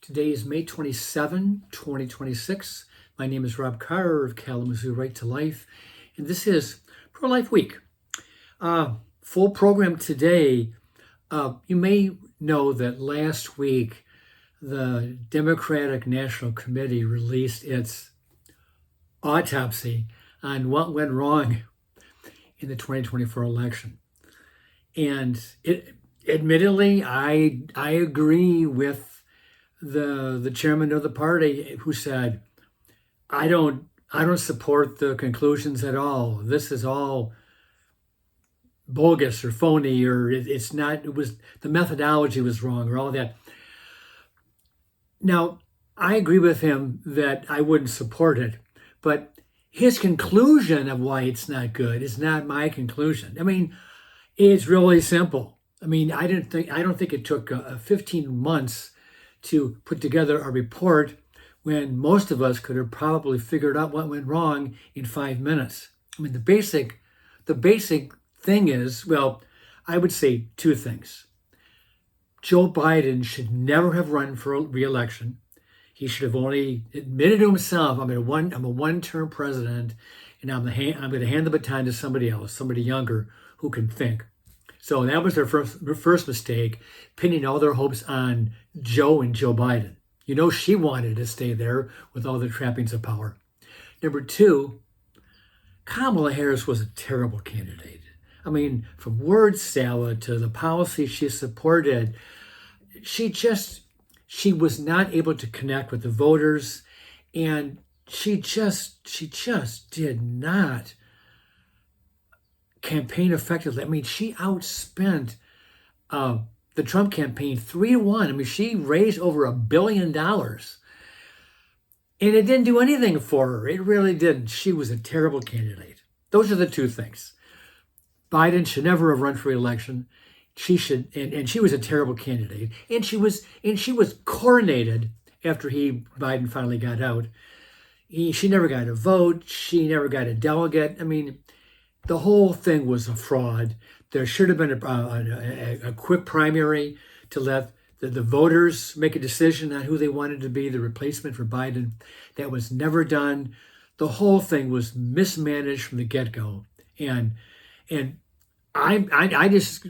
Today is May 27, 2026. My name is Rob Carr of Kalamazoo Right to Life, and this is Pro-Life Week. Full program today. You may know that last week the Democratic National Committee released its autopsy on what went wrong in the 2024 election. And admittedly, I agree with the chairman of the party who said, I don't support the conclusions at all. This is all bogus or phony, or it's not, it was, the methodology was wrong or all that. Now, I agree with him that I wouldn't support it, but his conclusion of why it's not good is not my conclusion. I mean, it's really simple. I mean, I don't think it took 15 months to put together a report when most of us could have probably figured out what went wrong in 5 minutes. I mean, the basic thing is, well, I would say two things. Joe Biden should never have run for re-election. He should have only admitted to himself, I'm a one-term president, and I'm going to hand the baton to somebody else, somebody younger who can think. So that was their first mistake, pinning all their hopes on Joe and Joe Biden. You know, she wanted to stay there with all the trappings of power. Number two, Kamala Harris was a terrible candidate. I mean, from word salad to the policy she supported, she was not able to connect with the voters, and she just did not campaign effectively. I mean, she outspent the Trump campaign 3-1. I mean, she raised over $1 billion, and it didn't do anything for her. It really didn't. She was a terrible candidate. Those are the two things. Biden should never have run for re-election. She should, and she was a terrible candidate. And she was coronated after Biden finally got out. She never got a vote. She never got a delegate. I mean, the whole thing was a fraud. There should have been a quick primary to let the voters make a decision on who they wanted to be the replacement for Biden. That was never done. The whole thing was mismanaged from the get-go. And I just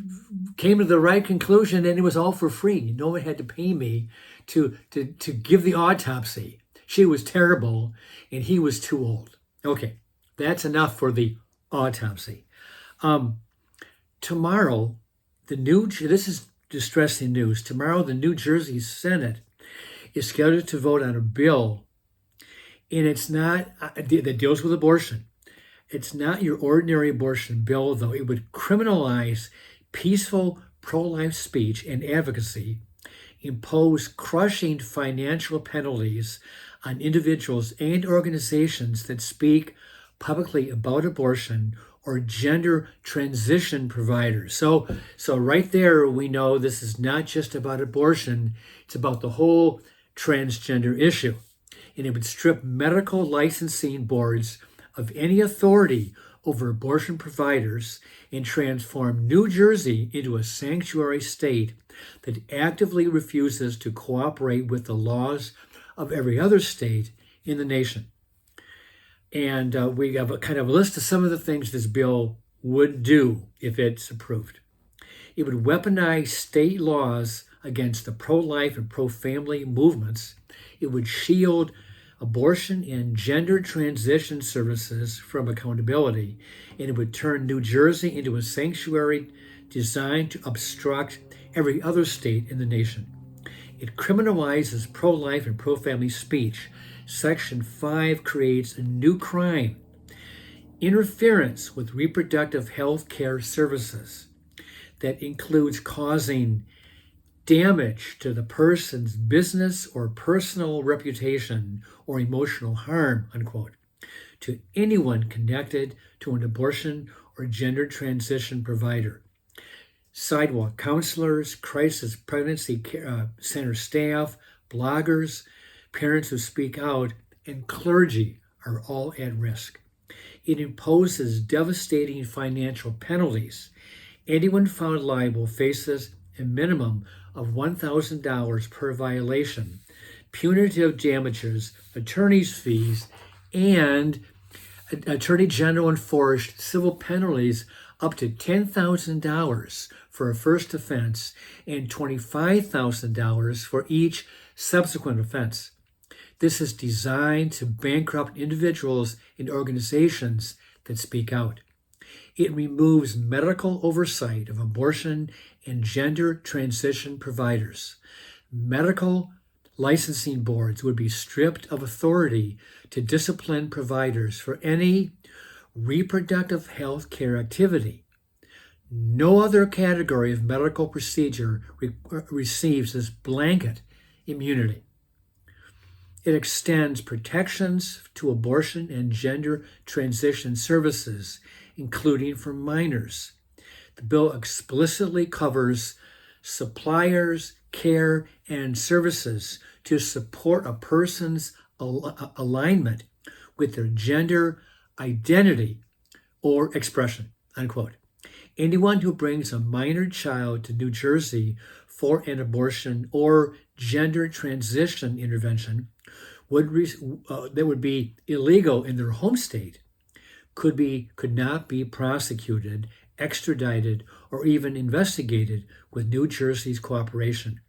came to the right conclusion, and it was all for free. No one had to pay me to give the autopsy. She was terrible, and he was too old. Okay, that's enough for the autopsy. Tomorrow, this is distressing news. Tomorrow, the New Jersey Senate is scheduled to vote on a bill, and it's not that deals with abortion. It's not your ordinary abortion bill, though. It would criminalize peaceful pro-life speech and advocacy, impose crushing financial penalties on individuals and organizations that speak publicly about abortion or gender transition providers. So right there, we know this is not just about abortion. It's about the whole transgender issue. And it would strip medical licensing boards of any authority over abortion providers and transform New Jersey into a sanctuary state that actively refuses to cooperate with the laws of every other state in the nation. And we have a kind of list of some of the things this bill would do if it's approved. It would weaponize state laws against the pro-life and pro-family movements. It would shield abortion and gender transition services from accountability, and it would turn New Jersey into a sanctuary designed to obstruct every other state in the nation. It criminalizes pro-life and pro-family speech. Section 5 creates a new crime, interference with reproductive health care services, that includes causing damage to the person's business or personal reputation or emotional harm, unquote, to anyone connected to an abortion or gender transition provider. Sidewalk counselors, crisis pregnancy center staff, bloggers, parents who speak out, and clergy are all at risk. It imposes devastating financial penalties. Anyone found liable faces a minimum of $1,000 per violation, punitive damages, attorney's fees, and Attorney General enforced civil penalties up to $10,000 for a first offense and $25,000 for each subsequent offense. This is designed to bankrupt individuals and organizations that speak out. It removes medical oversight of abortion and gender transition providers. Medical licensing boards would be stripped of authority to discipline providers for any reproductive health care activity. No other category of medical procedure receives this blanket immunity. It extends protections to abortion and gender transition services, including for minors. The bill explicitly covers suppliers, care, and services to support a person's alignment with their gender identity or expression, unquote. Anyone who brings a minor child to New Jersey for an abortion or gender transition intervention that would be illegal in their home state could not be prosecuted, extradited, or even investigated with New Jersey's cooperation.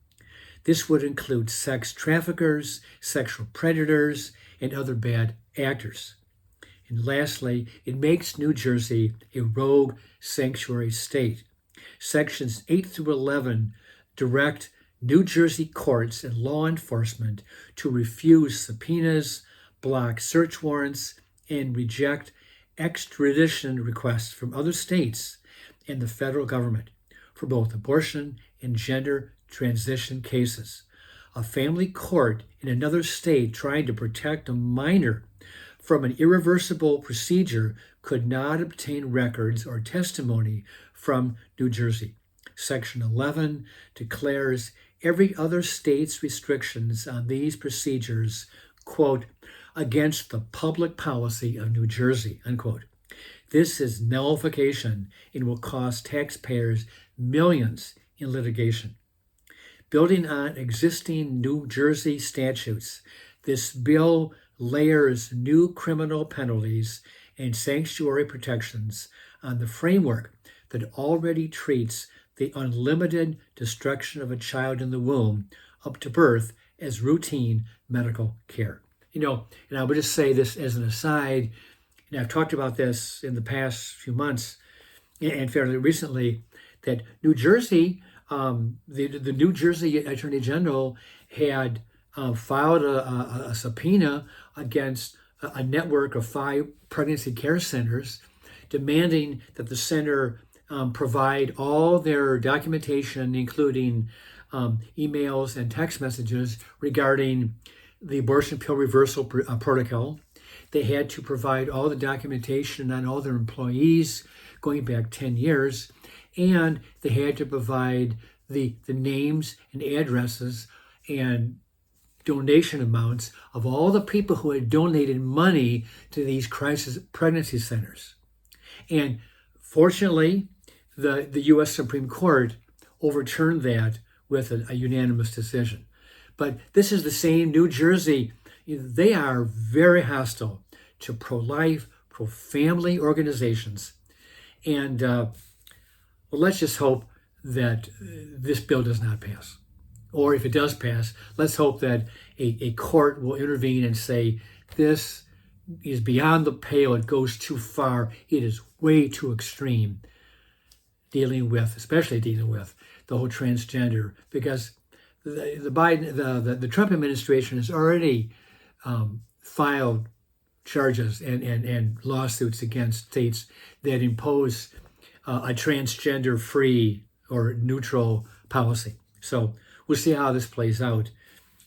This would include sex traffickers, sexual predators, and other bad actors. And lastly, it makes New Jersey a rogue sanctuary state. Sections 8 through 11 direct New Jersey courts and law enforcement to refuse subpoenas, block search warrants, and reject extradition requests from other states and the federal government for both abortion and gender transition cases. A family court in another state trying to protect a minor from an irreversible procedure could not obtain records or testimony from New Jersey. Section 11 declares every other state's restrictions on these procedures, quote, against the public policy of New Jersey, unquote. This is nullification and will cost taxpayers millions in litigation. Building on existing New Jersey statutes, this bill layers new criminal penalties and sanctuary protections on the framework that already treats the unlimited destruction of a child in the womb up to birth as routine medical care. And I would just say this as an aside, and I've talked about this in the past few months and fairly recently, that New Jersey, the New Jersey Attorney General had filed a subpoena against a network of 5 pregnancy care centers, demanding that the center provide all their documentation, including emails and text messages regarding the abortion pill reversal protocol. They had to provide all the documentation on all their employees going back 10 years, and they had to provide the names and addresses and donation amounts of all the people who had donated money to these crisis pregnancy centers. And fortunately, the U.S. Supreme Court overturned that with a unanimous decision. But this is the same New Jersey. They are very hostile to pro-life, pro-family organizations. And let's just hope that this bill does not pass. Or if it does pass, let's hope that a court will intervene and say, this is beyond the pale, it goes too far, it is way too extreme, especially dealing with the whole transgender, because the Trump administration has already filed charges and lawsuits against states that impose a transgender-free or neutral policy. So we'll see how this plays out.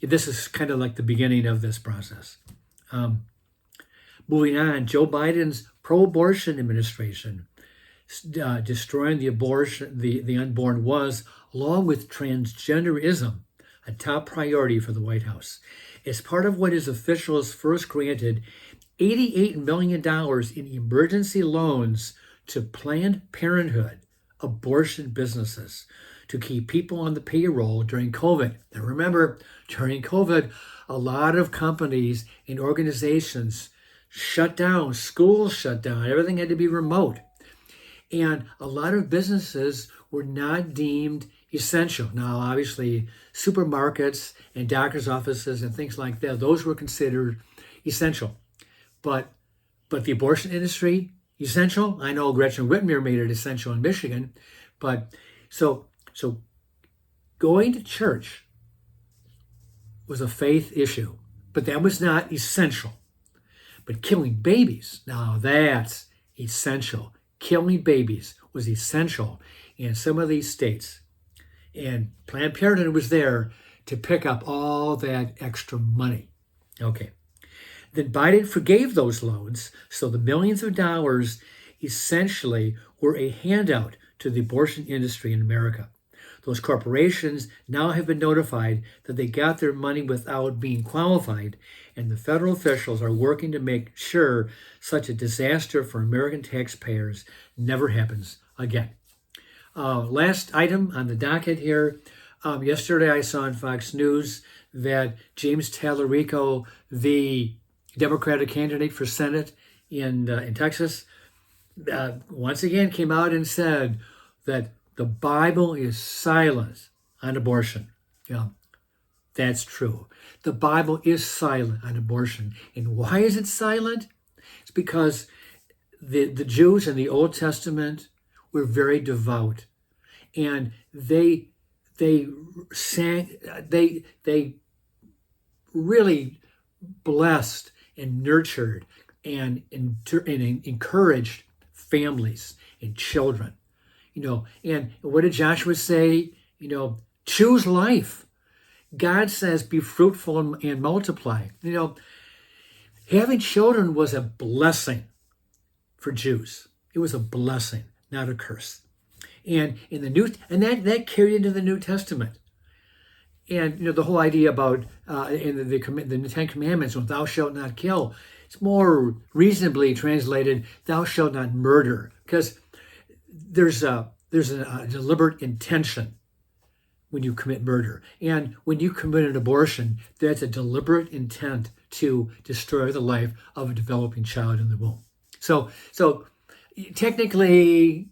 This is kind of like the beginning of this process. Moving on, Joe Biden's pro-abortion administration, destroying the unborn was, along with transgenderism, a top priority for the White House. As part of what his officials first granted $88 million in emergency loans to Planned Parenthood abortion businesses to keep people on the payroll during COVID. Now remember, during COVID, a lot of companies and organizations shut down, schools shut down, everything had to be remote. And a lot of businesses were not deemed essential. Now, obviously, supermarkets and doctor's offices and things like that, those were considered essential. But the abortion industry, essential? I know Gretchen Whitmer made it essential in Michigan, but so going to church was a faith issue, but that was not essential. But killing babies, now that's essential. Killing babies was essential in some of these states. And Planned Parenthood was there to pick up all that extra money. Okay. Then Biden forgave those loans, so the millions of dollars essentially were a handout to the abortion industry in America. Those corporations now have been notified that they got their money without being qualified, and the federal officials are working to make sure such a disaster for American taxpayers never happens again. Last item on the docket here. Yesterday I saw on Fox News that James Tallarico, the Democratic candidate for Senate in Texas, once again came out and said that the Bible is silent on abortion. Yeah, that's true. The Bible is silent on abortion. And why is it silent? It's because the Jews in the Old Testament were very devout, and they really blessed and nurtured and encouraged families and children. And what did Joshua say? Choose life. God says, be fruitful and multiply. Having children was a blessing for Jews. It was a blessing, not a curse. And in the that carried into the New Testament. And the whole idea about in the Ten Commandments, thou shalt not kill, it's more reasonably translated, thou shalt not murder, because there's a deliberate intention when you commit murder. And when you commit an abortion, that's a deliberate intent to destroy the life of a developing child in the womb. So technically,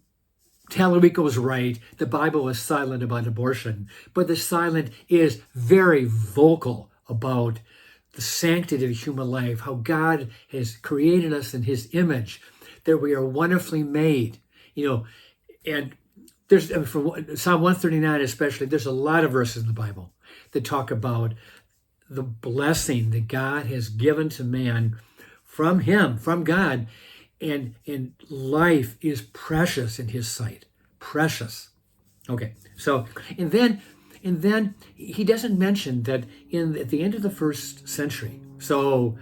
Tallarico was right. The Bible is silent about abortion, but the silent is very vocal about the sanctity of human life, how God has created us in his image, that we are wonderfully made, and there's, from Psalm 139 especially, there's a lot of verses in the Bible that talk about the blessing that God has given to man from him, from God, and life is precious in his sight. Precious. Okay, so, and then he doesn't mention that at the end of the first century, so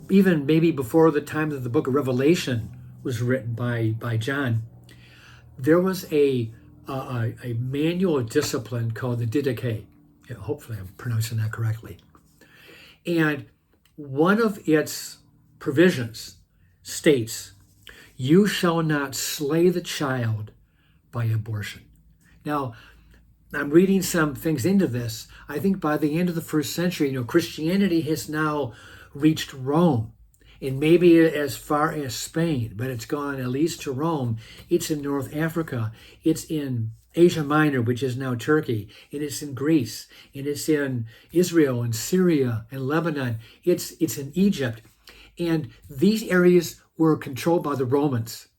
even maybe before the time that the book of Revelation was written by John, there was a manual of discipline called the Didache. Hopefully I'm pronouncing that correctly. And one of its provisions states, you shall not slay the child by abortion. Now, I'm reading some things into this. I think by the end of the first century, Christianity has now reached Rome, and maybe as far as Spain, but it's gone at least to Rome. It's in North Africa. It's in Asia Minor, which is now Turkey, and it's in Greece, and it's in Israel and Syria and Lebanon. It's in Egypt. And these areas were controlled by the Romans.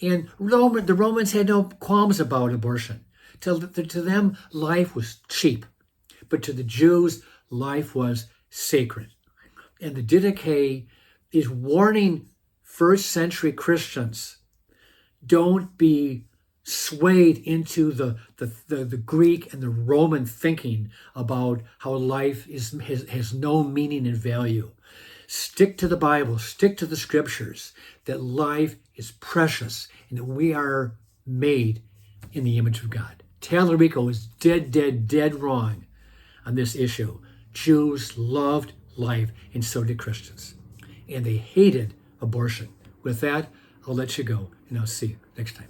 And the Romans had no qualms about abortion. To them, life was cheap. But to the Jews, life was sacred. And the Didache is warning first century Christians, don't be swayed into the Greek and the Roman thinking about how life has no meaning and value. Stick to the Bible, stick to the scriptures, that life is precious and that we are made in the image of God. Tallarico is dead wrong on this issue. Jews loved life, and so did Christians. And they hated abortion. With that, I'll let you go, and I'll see you next time.